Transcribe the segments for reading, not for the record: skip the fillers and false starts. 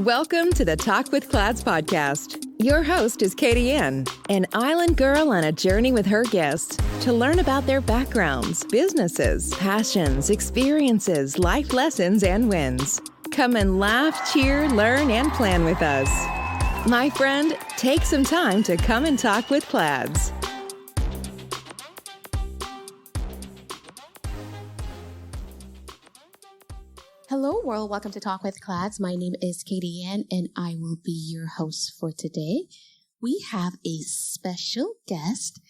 Welcome to the Talk with Clads podcast. Your host is Katie Ann, an island girl on a journey with her guests to learn about their backgrounds, businesses, passions, experiences, life lessons, and wins. Come and laugh, cheer, learn, and plan with us. My friend, take some time to come and talk with Clads. Hello world, welcome to Talk with Clads. My name is Katie Ann and I will be your host for today. We have a special guest.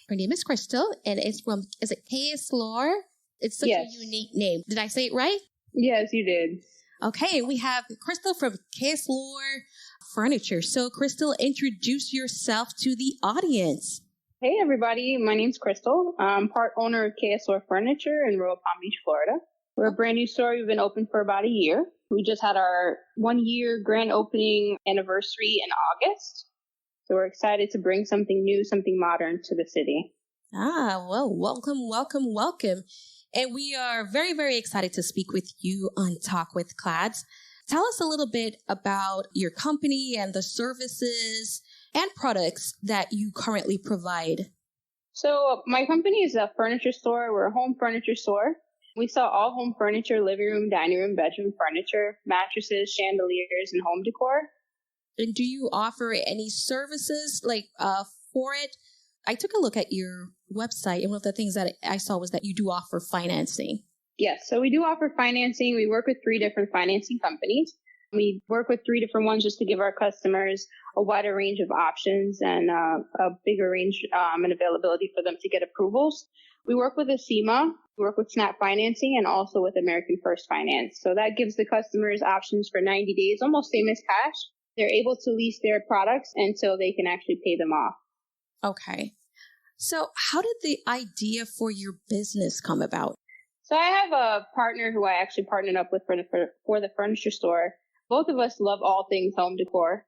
Her name is Krystal and it's from, is it Ksloir? It's such a unique name. Did I say it right? Yes, you did. Okay, we have Krystal from Ksloir Furniture. So Krystal, introduce yourself to the audience. Hey everybody, my name's Krystal. I'm part owner of Ksloir Furniture in Royal Palm Beach, Florida. We're a brand new store. We've been open for about a year. We just had our 1-year grand opening anniversary in August. So we're excited to bring something new, something modern to the city. Well, welcome. And we are very, very excited to speak with you on Talk with Clads. Tell us a little bit about your company and the services and products that you currently provide. So my company is a furniture store. We're a home furniture store. We sell all home furniture, living room, dining room, bedroom furniture, mattresses, chandeliers, and home decor. And do you offer any services for it? I took a look at your website, and one of the things that I saw was that you do offer financing. Yes, so we do offer financing. We work with 3 different financing companies. We work with 3 different ones just to give our customers a wider range of options and a bigger range and availability for them to get approvals. We work with Acima, we work with Snap Financing, and also with American First Finance. So that gives the customers options for 90 days, almost same as cash. They're able to lease their products until they can actually pay them off. Okay. So how did the idea for your business come about? So I have a partner who I actually partnered up with for the furniture store. Both of us love all things home decor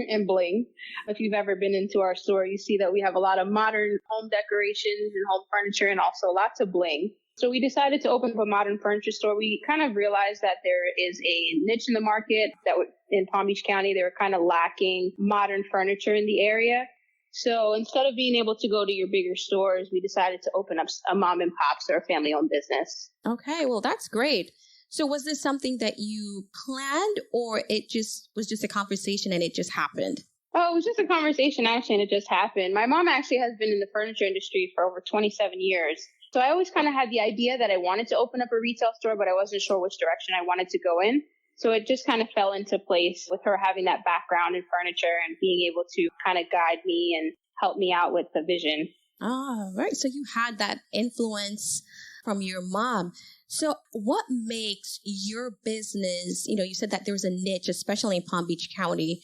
and bling. If you've ever been into our store, you see that we have a lot of modern home decorations and home furniture and also lots of bling. So we decided to open up a modern furniture store. We kind of realized that there is a niche in the market that in Palm Beach County, they were kind of lacking modern furniture in the area. So instead of being able to go to your bigger stores, we decided to open up a mom and pops or a family-owned business. Okay, well, that's great. So was this something that you planned or it just was just a conversation and it just happened? Oh, it was just a conversation actually and it just happened. My mom actually has been in the furniture industry for over 27 years. So I always kind of had the idea that I wanted to open up a retail store, but I wasn't sure which direction I wanted to go in. So it just kind of fell into place with her having that background in furniture and being able to kind of guide me and help me out with the vision. Oh, right. So you had that influence from your mom. So what makes your business, you said that there was a niche, especially in Palm Beach County,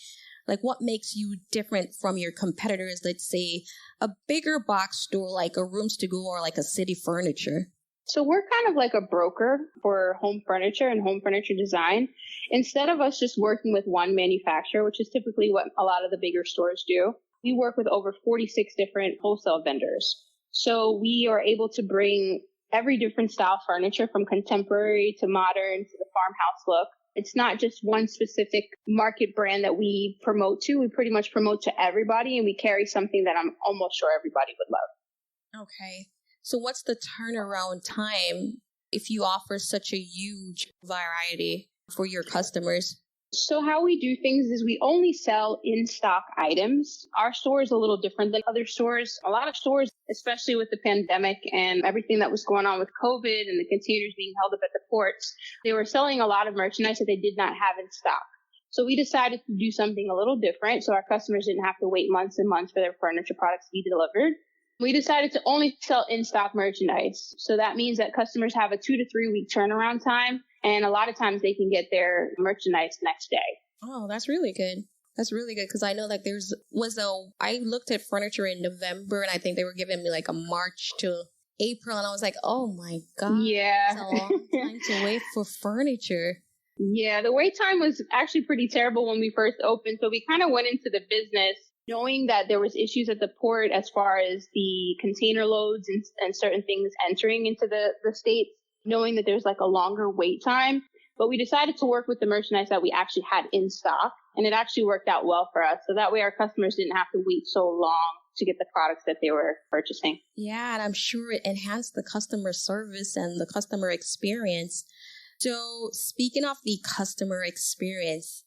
like what makes you different from your competitors, let's say a bigger box store like a Rooms to Go or like a City Furniture? So we're kind of like a broker for home furniture and home furniture design. Instead of us just working with one manufacturer, which is typically what a lot of the bigger stores do, we work with over 46 different wholesale vendors. So we are able to bring every different style furniture from contemporary to modern to the farmhouse look. It's not just one specific market brand that we promote to. We pretty much promote to everybody and we carry something that I'm almost sure everybody would love. Okay. So what's the turnaround time if you offer such a huge variety for your customers? So how we do things is we only sell in-stock items. Our store is a little different than other stores. A lot of stores, especially with the pandemic and everything that was going on with COVID and the containers being held up at the ports, they were selling a lot of merchandise that they did not have in stock. So we decided to do something a little different so our customers didn't have to wait months and months for their furniture products to be delivered. We decided to only sell in-stock merchandise. So that means that customers have a 2 to 3 week turnaround time. And a lot of times they can get their merchandise next day. Oh, that's really good. That's really good because I know that I looked at furniture in November and I think they were giving me like a March to April and I was like, oh my God. Yeah. It's a long time to wait for furniture. Yeah, the wait time was actually pretty terrible when we first opened. So we kind of went into the business knowing that there was issues at the port as far as the container loads and certain things entering into the states, knowing that there's like a longer wait time. But we decided to work with the merchandise that we actually had in stock, and it actually worked out well for us. So that way our customers didn't have to wait so long to get the products that they were purchasing. Yeah, and I'm sure it enhanced the customer service and the customer experience. So speaking of the customer experience,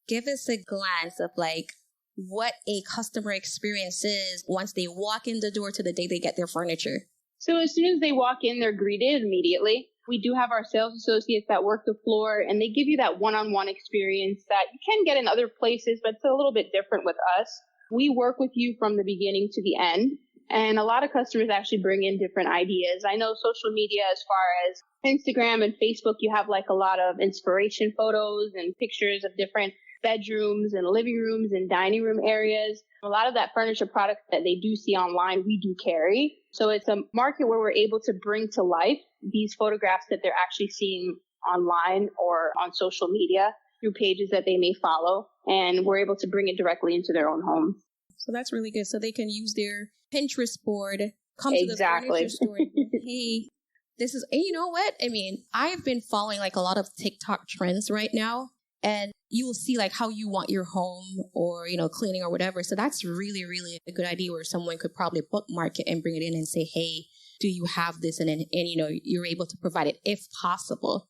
give us a glance of like what a customer experience is once they walk in the door to the day they get their furniture. So as soon as they walk in, they're greeted immediately. We do have our sales associates that work the floor, and they give you that one-on-one experience that you can get in other places, but it's a little bit different with us. We work with you from the beginning to the end, and a lot of customers actually bring in different ideas. I know social media, as far as Instagram and Facebook, you have like a lot of inspiration photos and pictures of different bedrooms and living rooms and dining room areas. A lot of that furniture product that they do see online, we do carry. So it's a market where we're able to bring to life these photographs that they're actually seeing online or on social media through pages that they may follow. And we're able to bring it directly into their own homes. So that's really good. So they can use their Pinterest board, come to the Exactly. furniture store. Hey, this is, and you know what? I mean, I've been following like a lot of TikTok trends right now, and you will see like how you want your home or, cleaning or whatever. So that's really, really a good idea where someone could probably bookmark it and bring it in and say, hey, do you have this? And you're able to provide it if possible.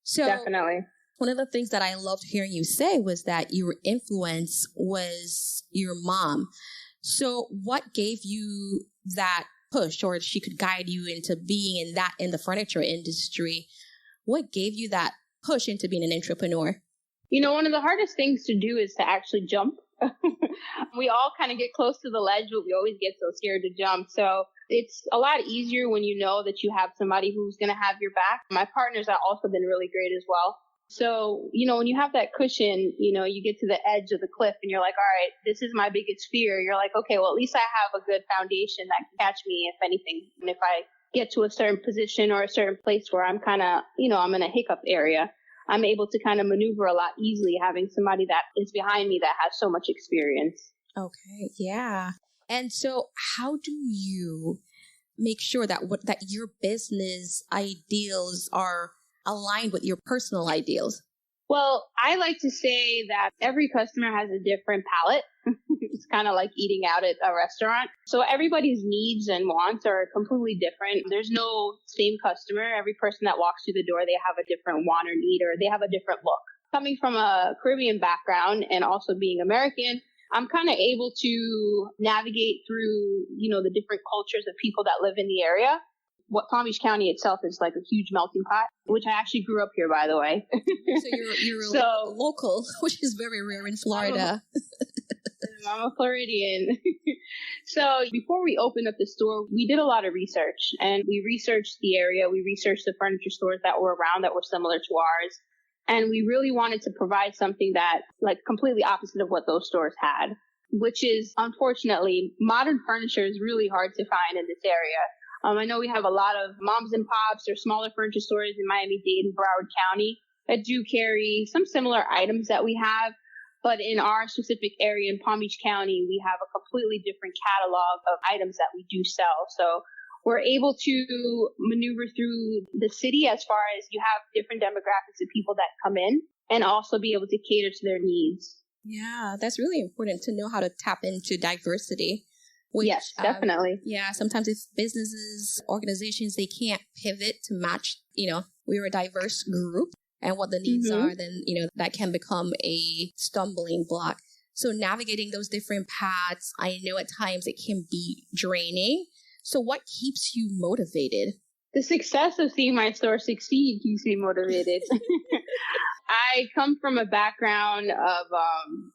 So Definitely. one of the things that I loved hearing you say was that your influence was your mom. So what gave you that push, or she could guide you into being in the furniture industry? What gave you that push into being an entrepreneur? One of the hardest things to do is to actually jump. We all kind of get close to the ledge, but we always get so scared to jump. So it's a lot easier when you know that you have somebody who's going to have your back. My partners have also been really great as well. So, when you have that cushion, you get to the edge of the cliff and you're like, all right, this is my biggest fear. You're like, okay, well, at least I have a good foundation that can catch me if anything. And if I get to a certain position or a certain place where I'm kind of, I'm in a hiccup area, I'm able to kind of maneuver a lot easily having somebody that is behind me that has so much experience. Okay. Yeah. And so how do you make sure that that your business ideals are aligned with your personal ideals? Well, I like to say that every customer has a different palate. It's kind of like eating out at a restaurant. So everybody's needs and wants are completely different. There's no same customer. Every person that walks through the door, they have a different want or need, or they have a different look. Coming from a Caribbean background and also being American, I'm kind of able to navigate through, the different cultures of people that live in the area. What Palm Beach County itself is like a huge melting pot, which I actually grew up here, by the way. So you're local, which is very rare in Florida. I'm a Floridian. So before we opened up the store, we did a lot of research, and we researched the area. We researched the furniture stores that were around that were similar to ours. And we really wanted to provide something that like completely opposite of what those stores had, which is unfortunately modern furniture is really hard to find in this area. I know we have a lot of moms and pops or smaller furniture stores in Miami-Dade and Broward County that do carry some similar items that we have. But in our specific area in Palm Beach County, we have a completely different catalog of items that we do sell. So we're able to maneuver through the city as far as you have different demographics of people that come in and also be able to cater to their needs. Yeah, that's really important to know how to tap into diversity. Which, yes, definitely. Sometimes if businesses, organizations, they can't pivot to match, we're a diverse group and what the needs are, then, that can become a stumbling block. So navigating those different paths, I know at times it can be draining. So what keeps you motivated? The success of seeing my store succeed keeps me motivated. I come from a background of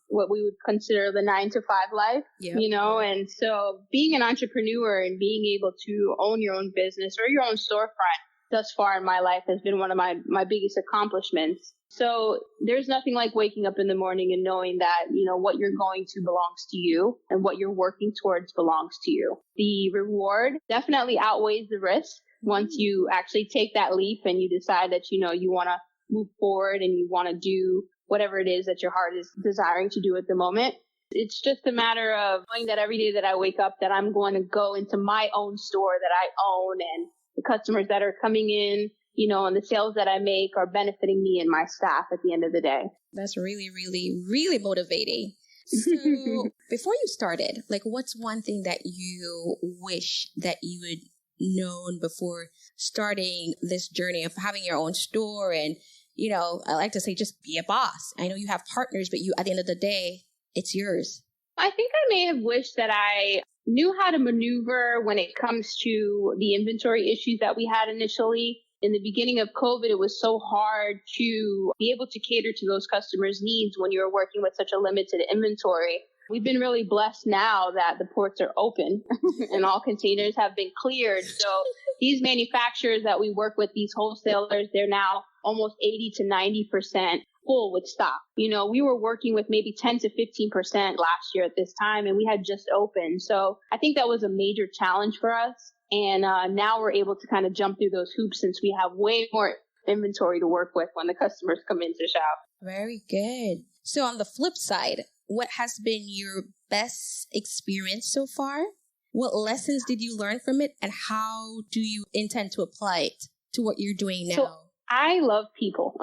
what we would consider the 9-to-5 life, and so being an entrepreneur and being able to own your own business or your own storefront thus far in my life has been one of my biggest accomplishments. So there's nothing like waking up in the morning and knowing that, what you're going to belongs to you and what you're working towards belongs to you. The reward definitely outweighs the risk once you actually take that leap and you decide that, you want to move forward and you want to do whatever it is that your heart is desiring to do at the moment. It's just a matter of knowing that every day that I wake up that I'm going to go into my own store that I own and the customers that are coming in and the sales that I make are benefiting me and my staff at the end of the day. That's really, really, really motivating. So before you started, like, what's one thing that you wish that you had known before starting this journey of having your own store? And, I like to say, just be a boss. I know you have partners, but at the end of the day, it's yours. I think I may have wished that I knew how to maneuver when it comes to the inventory issues that we had initially. In the beginning of COVID, it was so hard to be able to cater to those customers' needs when you're working with such a limited inventory. We've been really blessed now that the ports are open and all containers have been cleared. So these manufacturers that we work with, these wholesalers, they're now almost 80 to 90% full with stock. We were working with maybe 10 to 15% last year at this time, and we had just opened. So I think that was a major challenge for us. And now we're able to kind of jump through those hoops since we have way more inventory to work with when the customers come into shop. Very good. So on the flip side, what has been your best experience so far? What lessons did you learn from it? And how do you intend to apply it to what you're doing now? So I love people.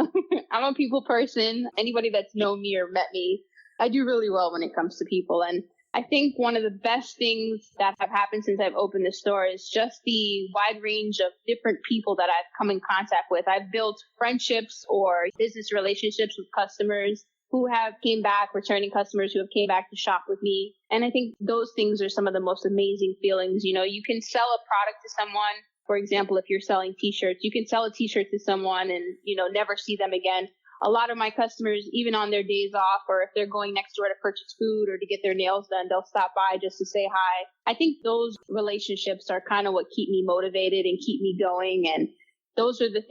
I'm a people person. Anybody that's known me or met me, I do really well when it comes to people. And I think one of the best things that have happened since I've opened the store is just the wide range of different people that I've come in contact with. I've built friendships or business relationships with customers who have came back, returning customers who have came back to shop with me. And I think those things are some of the most amazing feelings. You can sell a product to someone. For example, if you're selling t-shirts, you can sell a t-shirt to someone and, never see them again. A lot of my customers, even on their days off, or if they're going next door to purchase food or to get their nails done, they'll stop by just to say hi. I think those relationships are kind of what keep me motivated and keep me going. And those are the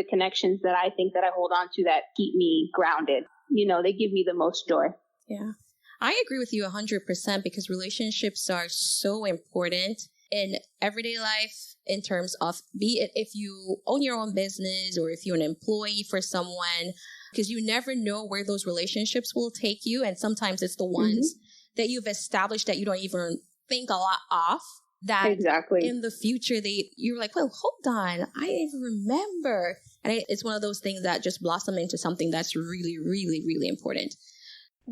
connections that I think that I hold on to that keep me grounded. They give me the most joy. Yeah, I agree with you 100% because relationships are so important in everyday life in terms of, be it if you own your own business or if you're an employee for someone, because you never know where those relationships will take you. And sometimes it's the ones that you've established that you don't even think a lot of, that exactly in the future, you're like, well, hold on, I didn't even remember. And it's one of those things that just blossom into something that's really, really, really important.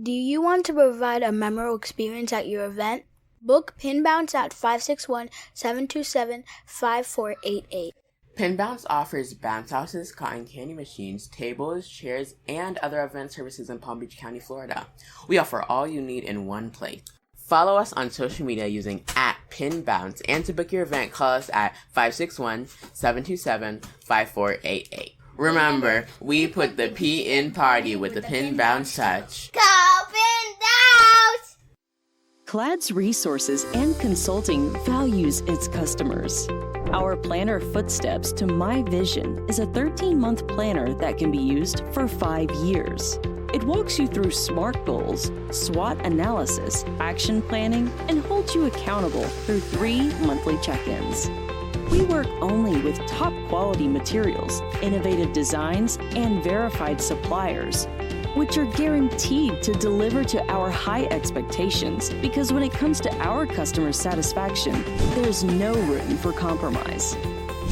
Do you want to provide a memorable experience at your event? Book Pin Bounce at 561-727-5488. Pin Bounce offers bounce houses, cotton candy machines, tables, chairs, and other event services in Palm Beach County, Florida. We offer all you need in one place. Follow us on social media using @PinBounce, and to book your event, call us at 561-727-5488. Remember, we put the P in party with the Pin Bounce touch. Go Pin Bounce! Clad's Resources and Consulting values its customers. Our planner Footsteps to My Vision is a 13-month planner that can be used for 5 years. It walks you through SMART goals, SWOT analysis, action planning, and holds you accountable through 3 monthly check-ins. We work only with top quality materials, innovative designs, and verified suppliers, which are guaranteed to deliver to our high expectations, because when it comes to our customer satisfaction, there's no room for compromise.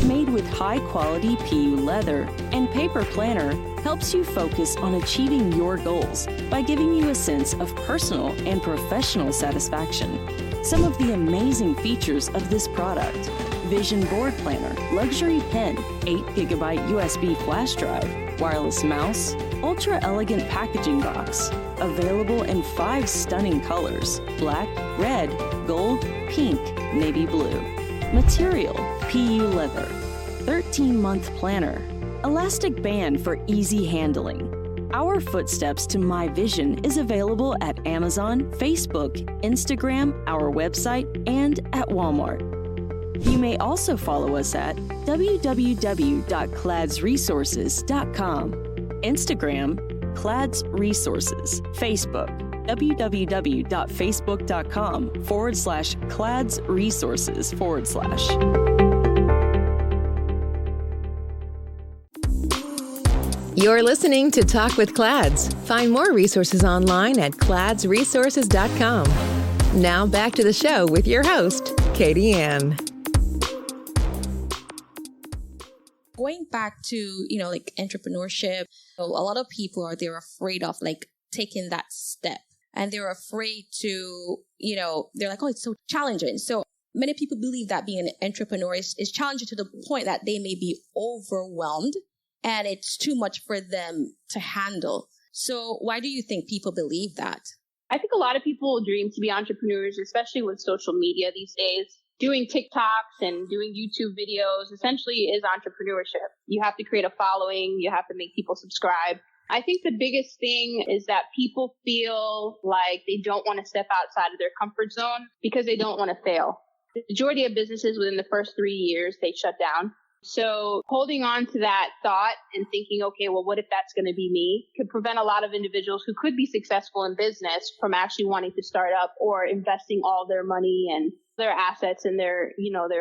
Made with high-quality PU leather and paper planner helps you focus on achieving your goals by giving you a sense of personal and professional satisfaction. Some of the amazing features of this product: Vision Board Planner, Luxury Pen, 8GB USB flash drive, wireless mouse, ultra-elegant packaging box, available in 5 stunning colors: black, red, gold, pink, navy blue. Material: PU leather. 13-month planner. Elastic band for easy handling. Our Footsteps to My Vision is available at Amazon, Facebook, Instagram, our website, and at Walmart. You may also follow us at www.cladsresources.com, Instagram, Clads Resources, Facebook, www.facebook.com/cladsresources/. You're listening to Talk with Clads. Find more resources online at cladsresources.com. Now back to the show with your host, Katie Ann. going back to, like entrepreneurship, a lot of people they're afraid of like taking that step, and they're afraid to, they're like, oh, it's so challenging. So many people believe that being an entrepreneur is challenging to the point that they may be overwhelmed and it's too much for them to handle. So why do you think people believe that? I think a lot of people dream to be entrepreneurs, especially with social media these days. Doing TikToks and doing YouTube videos essentially is entrepreneurship. You have to create a following. You have to make people subscribe. I think the biggest thing is that people feel like they don't want to step outside of their comfort zone because they don't want to fail. The majority of businesses within the first 3 years, they shut down. So holding on to that thought and thinking, okay, well, what if that's going to be me, could prevent a lot of individuals who could be successful in business from actually wanting to start up or investing all their money and their assets and their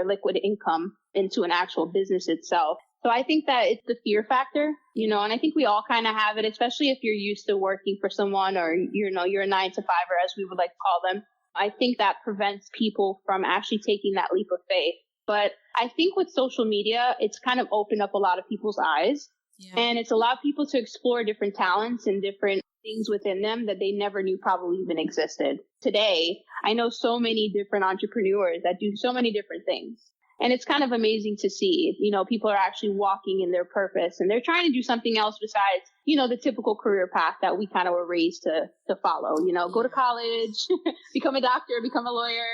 liquid income into an actual business itself. So I think that it's the fear factor, and I think we all kind of have it, especially if you're used to working for someone or, you're a 9-to-5er, as we would like to call them. I think that prevents people from actually taking that leap of faith. But I think with social media, it's kind of opened up a lot of people's eyes. Yeah. And it's allowed people to explore different talents and different things within them that they never knew probably even existed. Today, I know so many different entrepreneurs that do so many different things. And it's kind of amazing to see, people are actually walking in their purpose and they're trying to do something else besides, the typical career path that we kind of were raised to follow, go to college, become a doctor, become a lawyer,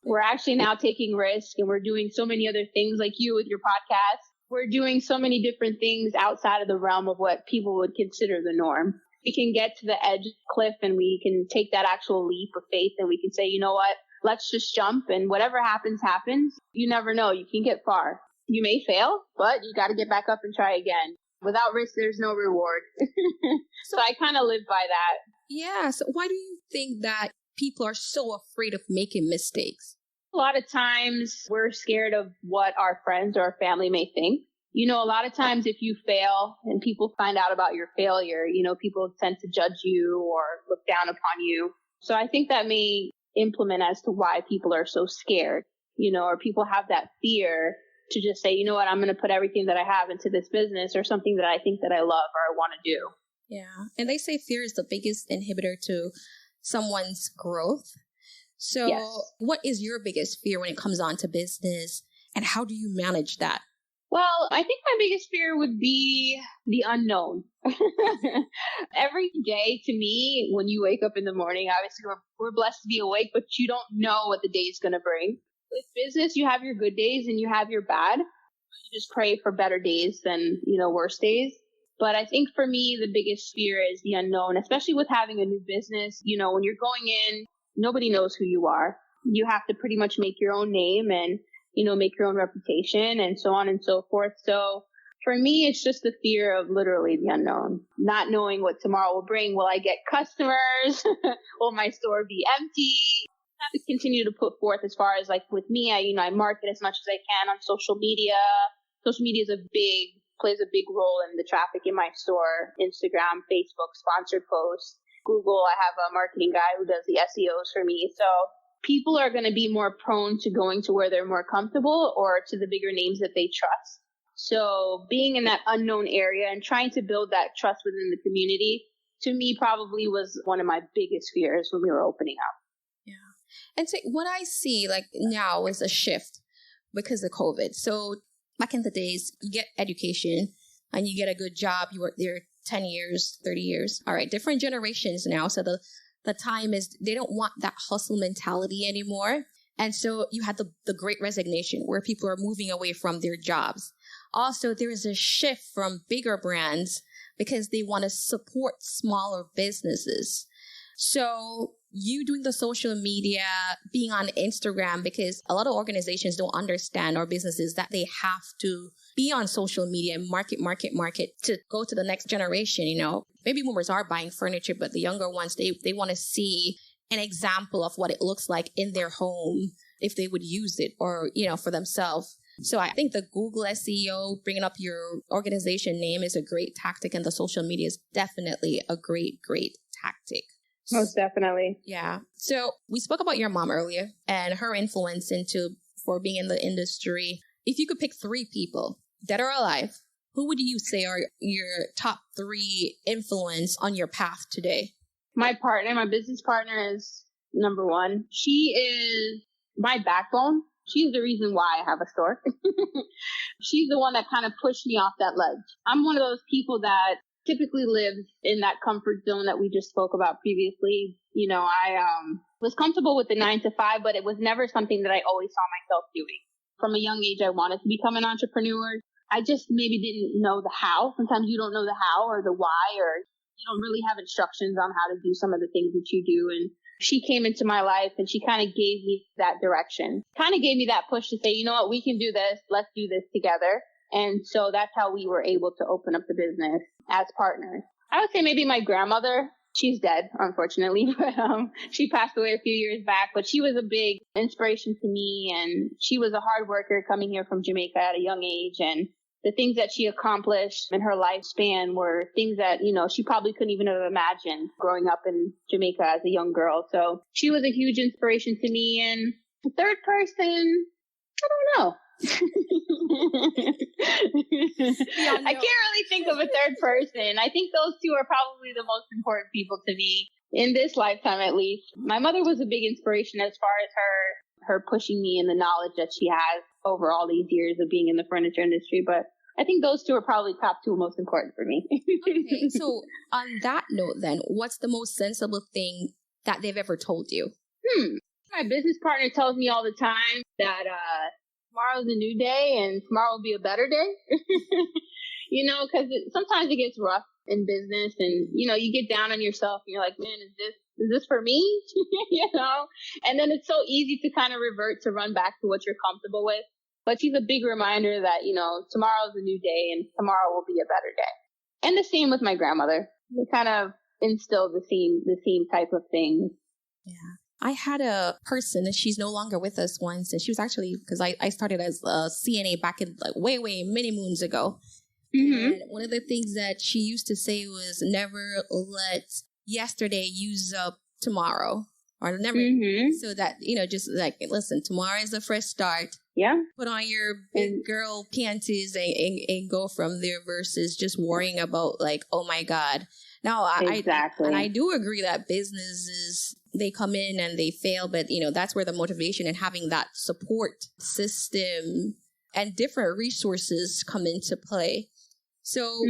We're actually now taking risks and we're doing so many other things like you with your podcast. We're doing so many different things outside of the realm of what people would consider the norm. We can get to the edge of the cliff and we can take that actual leap of faith and we can say, you know what, let's just jump and whatever happens, happens. You never know. You can get far. You may fail, but you got to get back up and try again. Without risk, there's no reward. So I kind of live by that. Yeah. So why do you think that people are so afraid of making mistakes? A lot of times we're scared of what our friends or our family may think. A lot of times if you fail and people find out about your failure, people tend to judge you or look down upon you. So I think that may implement as to why people are so scared, or people have that fear to just say, you know what, I'm going to put everything that I have into this business or something that I think that I love or I want to do. Yeah. And they say fear is the biggest inhibitor to someone's growth. So yes. What is your biggest fear when it comes on to business and how do you manage that? Well, I think my biggest fear would be the unknown. Every day to me, when you wake up in the morning, obviously we're blessed to be awake, but you don't know what the day is going to bring. With business, you have your good days and you have your bad. You just pray for better days than, worse days. But I think for me, the biggest fear is the unknown, especially with having a new business. When you're going in, nobody knows who you are. You have to pretty much make your own name and, make your own reputation and so on and so forth. So for me, it's just the fear of literally the unknown, not knowing what tomorrow will bring. Will I get customers? Will my store be empty? I have to continue to put forth as far as like with me, I market as much as I can on social media. Social media plays a big role in the traffic in my store. Instagram, Facebook, sponsored posts, Google. I have a marketing guy who does the SEOs for me. So people are going to be more prone to going to where they're more comfortable or to the bigger names that they trust. So being in that unknown area and trying to build that trust within the community, to me, probably was one of my biggest fears when we were opening up. Yeah. And so what I see like now is a shift because of COVID. So back in the days, you get education and you get a good job. You work there 10 years, 30 years. All right, different generations now. So the time is, they don't want that hustle mentality anymore. And so you had the great resignation where people are moving away from their jobs. Also, there is a shift from bigger brands because they want to support smaller businesses. So you doing the social media, being on Instagram, because a lot of organizations don't understand, or businesses, that they have to be on social media and market to go to the next generation, Baby boomers are buying furniture, but the younger ones, they want to see an example of what it looks like in their home if they would use it or, for themselves. So I think the Google SEO, bringing up your organization name, is a great tactic, and the social media is definitely a great tactic. Most definitely. Yeah. So we spoke about your mom earlier and her influence for being in the industry. If you could pick 3 people dead or alive, who would you say are your top 3 influence on your path today? My partner, my business partner is number 1. She is my backbone. She's the reason why I have a store. She's the one that kind of pushed me off that ledge. I'm one of those people that typically lives in that comfort zone that we just spoke about previously. You know, I was comfortable with the 9 to 5, but it was never something that I always saw myself doing. From a young age, I wanted to become an entrepreneur. I just maybe didn't know the how. Sometimes you don't know the how or the why, or you don't really have instructions on how to do some of the things that you do. And she came into my life and she kind of gave me that direction, kind of gave me that push to say, you know what, we can do this. Let's do this together. And so that's how we were able to open up the business as partners. I would say maybe my grandmother. She's dead, unfortunately, but she passed away a few years back. But she was a big inspiration to me, and she was a hard worker coming here from Jamaica at a young age. And the things that she accomplished in her lifespan were things that, you know, she probably couldn't even have imagined growing up in Jamaica as a young girl. So she was a huge inspiration to me. And the third person, I don't know. I can't really think of a third person. I think those 2 are probably the most important people to me in this lifetime, at least. My mother was a big inspiration as far as her pushing me and the knowledge that she has over all these years of being in the furniture industry. But I think those 2 are probably top 2 most important for me. Okay, so on that note then, what's the most sensible thing that they've ever told you? My business partner tells me all the time that tomorrow's a new day and tomorrow will be a better day. You know, because sometimes it gets rough in business, and, you know, you get down on yourself and you're like, man, is this for me? You know? And then it's so easy to kind of revert to run back to what you're comfortable with. But she's a big reminder that, you know, tomorrow's a new day and tomorrow will be a better day. And the same with my grandmother. They kind of instilled the same type of things. Yeah. I had a person, and she's no longer with us once, and she was actually, because I started as a CNA back in like way many moons ago. Mm-hmm. And one of the things that she used to say was never let yesterday use up tomorrow, or never. Mm-hmm. So that, you know, just like, listen, tomorrow is a fresh start. Yeah. Put on your big girl panties and go from there versus just worrying about like, oh my God. Now, exactly. I do agree that businesses, they come in and they fail, but, you know, that's where the motivation and having that support system and different resources come into play. So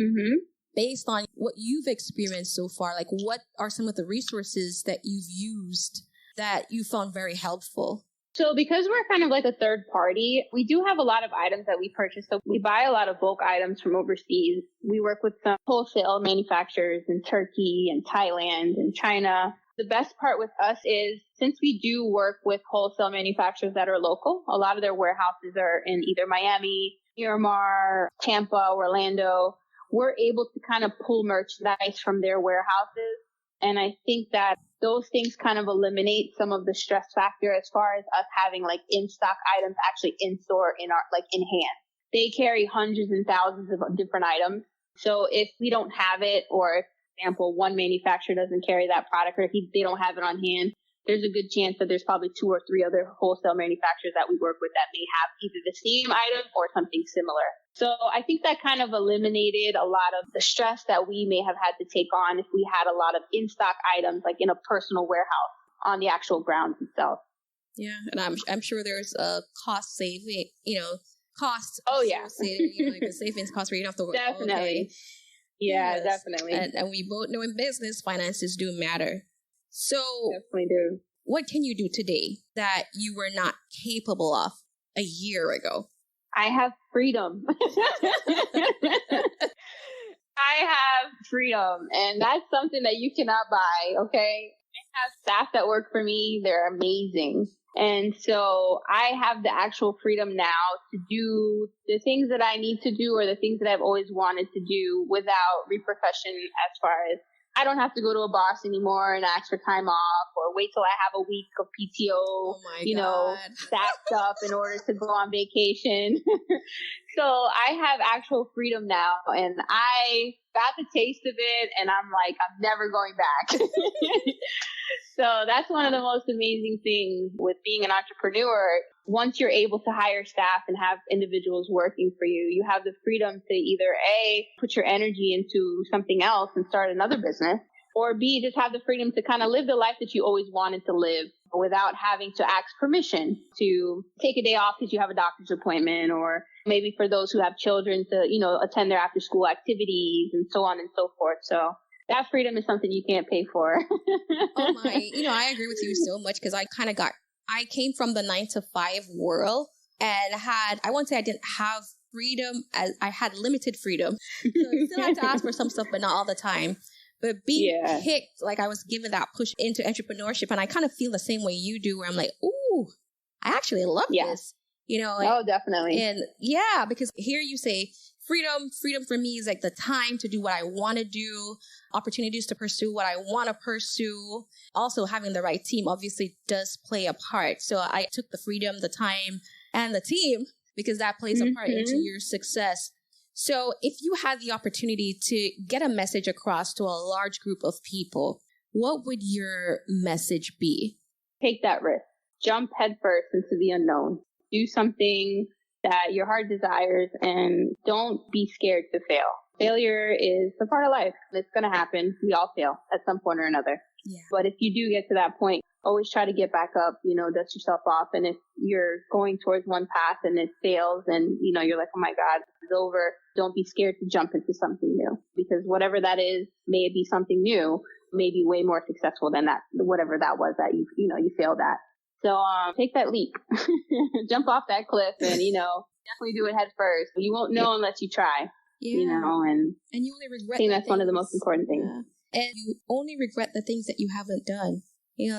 based on what you've experienced so far, like what are some of the resources that you've used that you found very helpful? So because we're kind of like a third party, we do have a lot of items that we purchase. So we buy a lot of bulk items from overseas. We work with some wholesale manufacturers in Turkey and Thailand and China. The best part with us is since we do work with wholesale manufacturers that are local, a lot of their warehouses are in either Miami, Miramar, Tampa, Orlando. We're able to kind of pull merchandise from their warehouses. And I think that those things kind of eliminate some of the stress factor as far as us having like in-stock items actually in store in our, like in hand. They carry hundreds and thousands of different items. So if we don't have it, or if, for example, one manufacturer doesn't carry that product, or they don't have it on hand, there's a good chance that there's probably 2 or 3 other wholesale manufacturers that we work with that may have either the same item or something similar. So I think that kind of eliminated a lot of the stress that we may have had to take on if we had a lot of in-stock items like in a personal warehouse on the actual grounds itself. Yeah, and I'm sure there's a cost saving, cost. Oh yeah, like a savings cost where you don't have to. Definitely. Okay. Yeah, yes. Definitely. And we both know in business, finances do matter. So definitely do. What can you do today that you were not capable of a year ago? I have freedom. I have freedom, and that's something that you cannot buy, okay? I have staff that work for me. They're amazing. And so I have the actual freedom now to do the things that I need to do, or the things that I've always wanted to do, without repercussion, as far as I don't have to go to a boss anymore and ask for time off, or wait till I have a week of PTO, stacked up in order to go on vacation. So I have actual freedom now, and I got the taste of it, and I'm like, I'm never going back. So that's one of the most amazing things with being an entrepreneur. Once you're able to hire staff and have individuals working for you, you have the freedom to either A, put your energy into something else and start another business, or B, just have the freedom to kind of live the life that you always wanted to live without having to ask permission to take a day off because you have a doctor's appointment, or maybe for those who have children to, attend their after school activities and so on and so forth. So that freedom is something you can't pay for. Oh my, I agree with you so much because I came from the 9-to-5 world and I won't say I didn't have freedom, as I had limited freedom. So I still had to ask for some stuff, but not all the time. But being kicked, like I was given that push into entrepreneurship, and I kind of feel the same way you do, where I'm like, ooh, I actually love this. Oh, definitely. And because here you say freedom for me is like the time to do what I want to do, opportunities to pursue what I want to pursue. Also having the right team obviously does play a part. So I took the freedom, the time, and the team because that plays a part into your success. So if you had the opportunity to get a message across to a large group of people, what would your message be? Take that risk. Jump headfirst into the unknown. Do something that your heart desires and don't be scared to fail. Failure is a part of life. It's going to happen. We all fail at some point or another. Yeah. But if you do get to that point, always try to get back up, dust yourself off. And if you're going towards one path and it fails and, you're like, oh my God, it's over, don't be scared to jump into something new, because whatever that is, may it be something new, may be way more successful than that, whatever that was that you failed at. So, take that leap, jump off that cliff and, definitely do it head first. You won't know unless you try, and you only regret. I think that's one of the most important things. Yeah. And you only regret the things that you haven't done.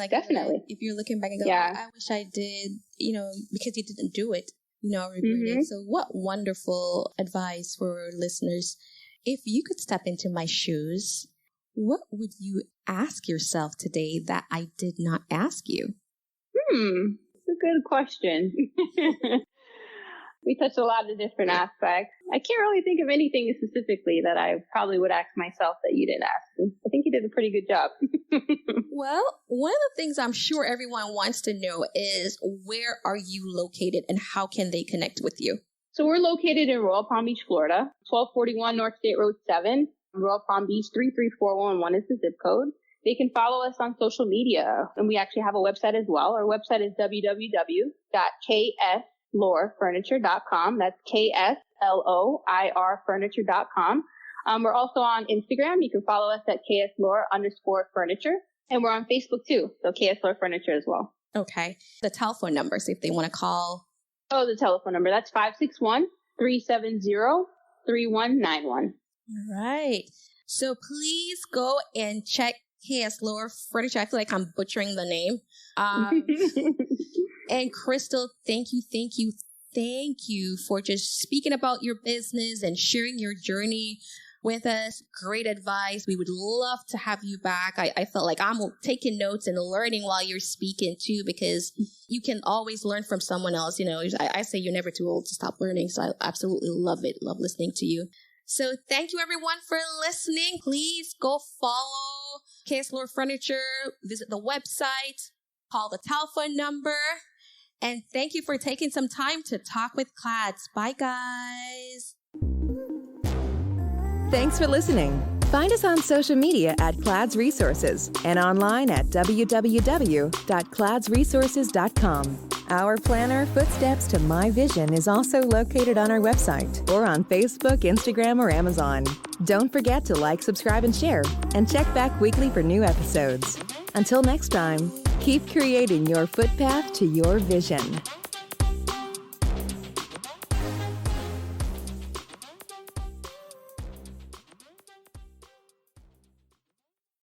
Definitely. If you're looking back and go, I wish I did, because you didn't do it, regret it. So what wonderful advice for listeners. If you could step into my shoes, what would you ask yourself today that I did not ask you? It's a good question. We touched a lot of different aspects. I can't really think of anything specifically that I probably would ask myself that you didn't ask me. I think you did a pretty good job. Well, one of the things I'm sure everyone wants to know is, where are you located and how can they connect with you? So we're located in Royal Palm Beach, Florida, 1241 North State Road 7, Royal Palm Beach 33411 is the zip code. They can follow us on social media, and we actually have a website as well. Our website is www.ksloirfurniture.com. That's KSLOIR furniture.com. We're also on Instagram. You can follow us at @Ksloir_furniture. And we're on Facebook too. So Ksloir Furniture as well. Okay. The telephone number, so if they want to call. Oh, the telephone number. That's 561-370-3191. All right. So please go and check Ksloir Furniture. I feel like I'm butchering the name. And Krystal, thank you for just speaking about your business and sharing your journey with us. Great advice. We would love to have you back. I felt like I'm taking notes and learning while you're speaking too, because you can always learn from someone else. I say you're never too old to stop learning. So I absolutely love it. Love listening to you. So thank you everyone for listening. Please go follow Ksloir Furniture, visit the website, call the telephone number, and thank you for taking some time to talk with Clads. Bye guys. Thanks for listening. Find us on social media at Clads Resources and online at www.cladsresources.com. Our planner, Footsteps to My Vision, is also located on our website or on Facebook, Instagram, or Amazon. Don't forget to like, subscribe, and share, and check back weekly for new episodes. Until next time, keep creating your footpath to your vision.